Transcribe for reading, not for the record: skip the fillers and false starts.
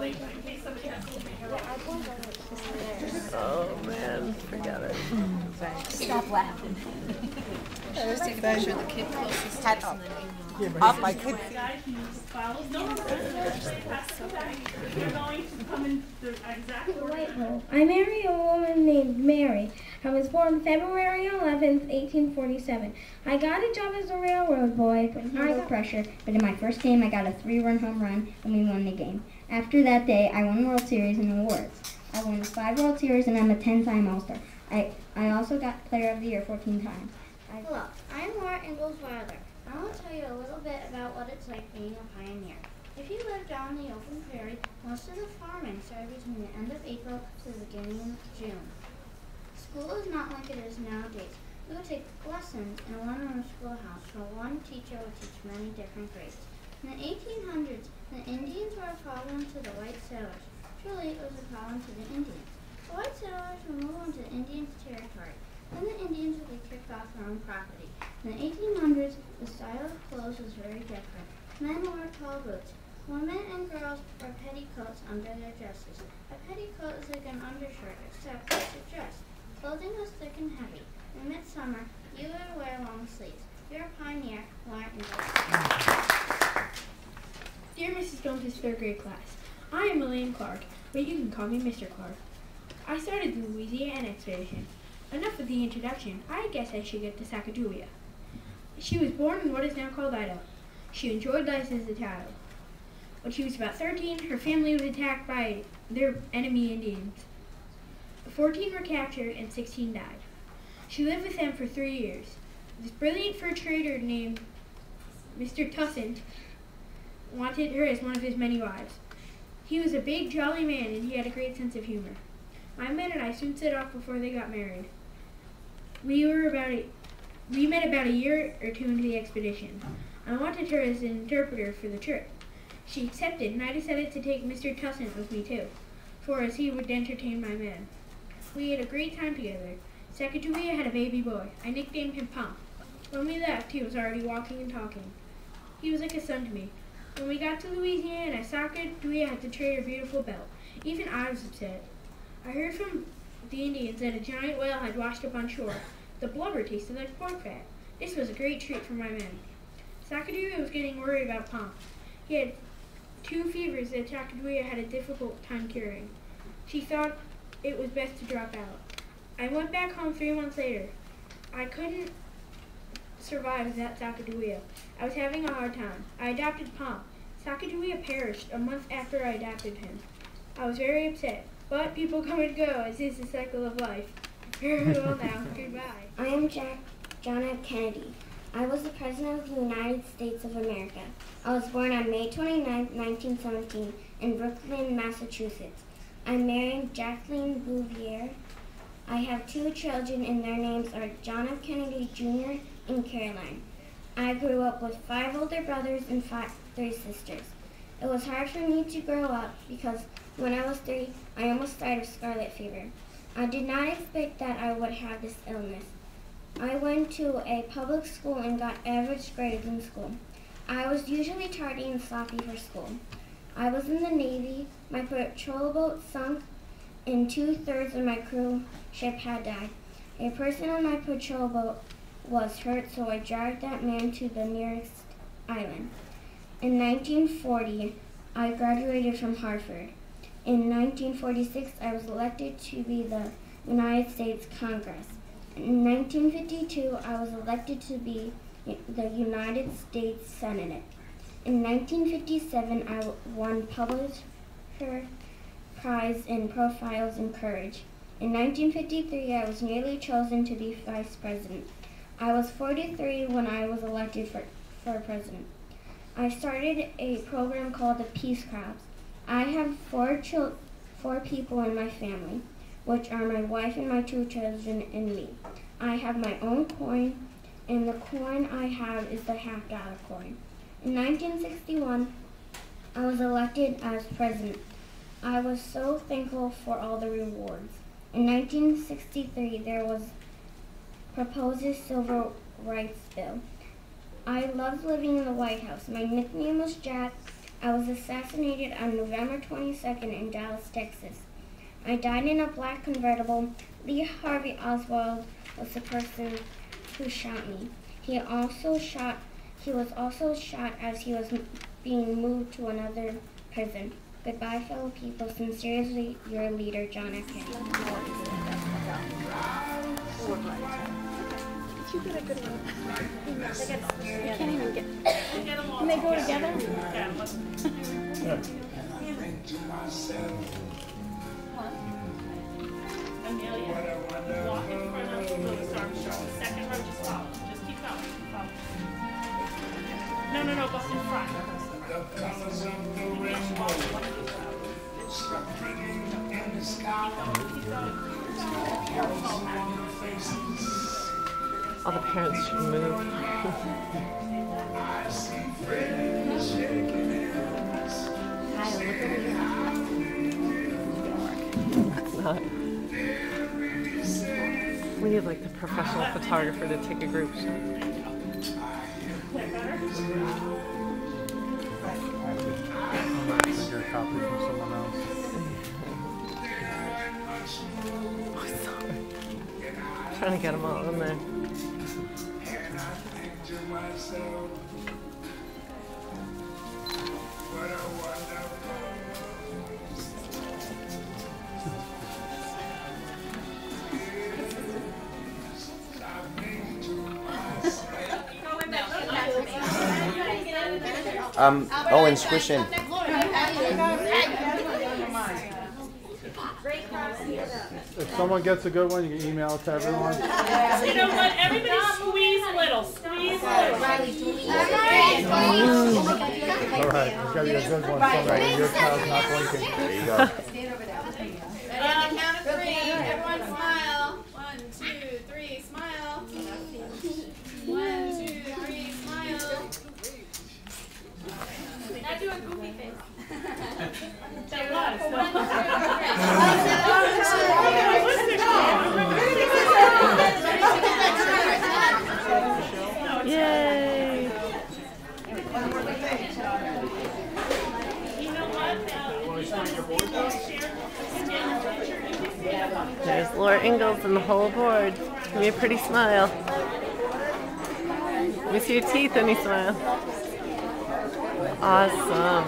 Oh man, forgot it. Stop laughing. Just take a picture of the kid closest to us and then email. Up, I could. I married a woman named Mary. I was born February 11th, 1847. I got a job as a railroad boy, putting high pressure, but in my first game I got a 3-run home run and we won the game. After that day, I won World Series and awards. I won 5 World Series and I'm a 10-time All-Star. I also got Player of the Year 14 times. Hello, I'm Ingalls. I want to tell you a little bit about what it's like being a pioneer. If you lived on the open prairie, most of the farming started between the end of April to the beginning of June. School is not like it is nowadays. We would take lessons in a one-room schoolhouse where one teacher would teach many different grades. In the 1800s, the Indians were a problem to the white settlers. Truly, it was a problem to the Indians. The white settlers would move on to the Indians' territory. Then the Indians would be kicked off their own property. In the 1800s, the style of clothes was very different. Men wore tall boots. Women and girls wore petticoats under their dresses. A petticoat is like an undershirt, except it's a dress. Clothing was thick and heavy. In midsummer, you would wear long sleeves. You're a pioneer, Lauren Ingalls. Dear Mrs. Jones's 3rd grade class, I am Elaine Clark, but you can call me Mr. Clark. I started the Louisiana expedition. Enough of the introduction. I guess I should get to Sacagawea. She was born in what is now called Idaho. She enjoyed life as a child. When she was about 13, her family was attacked by their enemy Indians. 14 were captured and 16 died. She lived with them for 3 years. This brilliant fur trader named Mr. Tussant wanted her as one of his many wives. He was a big, jolly man, and he had a great sense of humor. My men and I soon set off before they got married. We met about a year or 2 into the expedition. I wanted her as an interpreter for the trip. She accepted, and I decided to take Mr. Tussant with me too, for as he would entertain my men. We had a great time together. Sacagawea had a baby boy. I nicknamed him Pump. When we left, he was already walking and talking. He was like a son to me. When we got to Louisiana, Sacagawea had to trade her beautiful belt. Even I was upset. I heard from the Indians that a giant whale had washed up on shore. The blubber tasted like pork fat. This was a great treat for my men. Sacagawea was getting worried about Pump. He had 2 fevers that Sacagawea had a difficult time curing. She thought it was best to drop out. I went back home 3 months later. I couldn't survive without Sacagawea. I was having a hard time. I adopted Pump. Sacagawea perished a month after I adopted him. I was very upset, but people come and go, as is the cycle of life. Farewell now. Goodbye. I am John F. Kennedy. I was the President of the United States of America. I was born on May 29, 1917, in Brookline, Massachusetts. I'm married Jacqueline Bouvier. I have 2 children, and their names are John F. Kennedy Jr. and Caroline. I grew up with 5 older brothers and 3 sisters. It was hard for me to grow up because when I was 3, I almost died of scarlet fever. I did not expect that I would have this illness. I went to a public school and got average grades in school. I was usually tardy and sloppy for school. I was in the Navy. My patrol boat sunk, and 2/3 of my crew ship had died. A person on my patrol boat was hurt, so I dragged that man to the nearest island. In 1940, I graduated from Harvard. In 1946, I was elected to be the United States Congress. In 1952, I was elected to be the United States Senate. In 1957, I won Pulitzer Prize in Profiles in Courage. In 1953, I was nearly chosen to be vice president. I was 43 when I was elected for president. I started a program called the Peace Crowds. I have 4 people in my family, which are my wife and my 2 children and me. I have my own coin, and the coin I have is the $50 coin. In 1961, I was elected as president. I was so thankful for all the rewards. In 1963, there was proposed Civil Rights Bill. I loved living in the White House. My nickname was Jack. I was assassinated on November 22nd in Dallas, Texas. I died in a black convertible. Lee Harvey Oswald was the person who shot me. He was also shot as he was being moved to another prison. Goodbye, fellow people. Sincerely, your leader, John F. Kennedy. Did you get a good one? You can't even get. Can they go together? Amelia, walk in front of Louis Armstrong. The second row, just follow. Just keep going. Follow. No, go in front. All the parents should move. That's not. We need like the professional photographer to take a group shot. Get a copy from someone else. Oh, sorry. Trying to get them all in there. Owen, squish in. If someone gets a good one, you can email it to everyone. You know what? Everybody squeeze little. Squeeze little. All right, it's got to be a good one. Somebody, your child's not blinking. There you go. Ready on the count of 3. Everyone smile. 1, 2, 3, smile. 1, 2, 3, smile. Now do a goofy face. That was. Yay! You know what? There's Laura Ingalls and the whole board. Give me a pretty smile. Let me see your teeth, any smile. Awesome.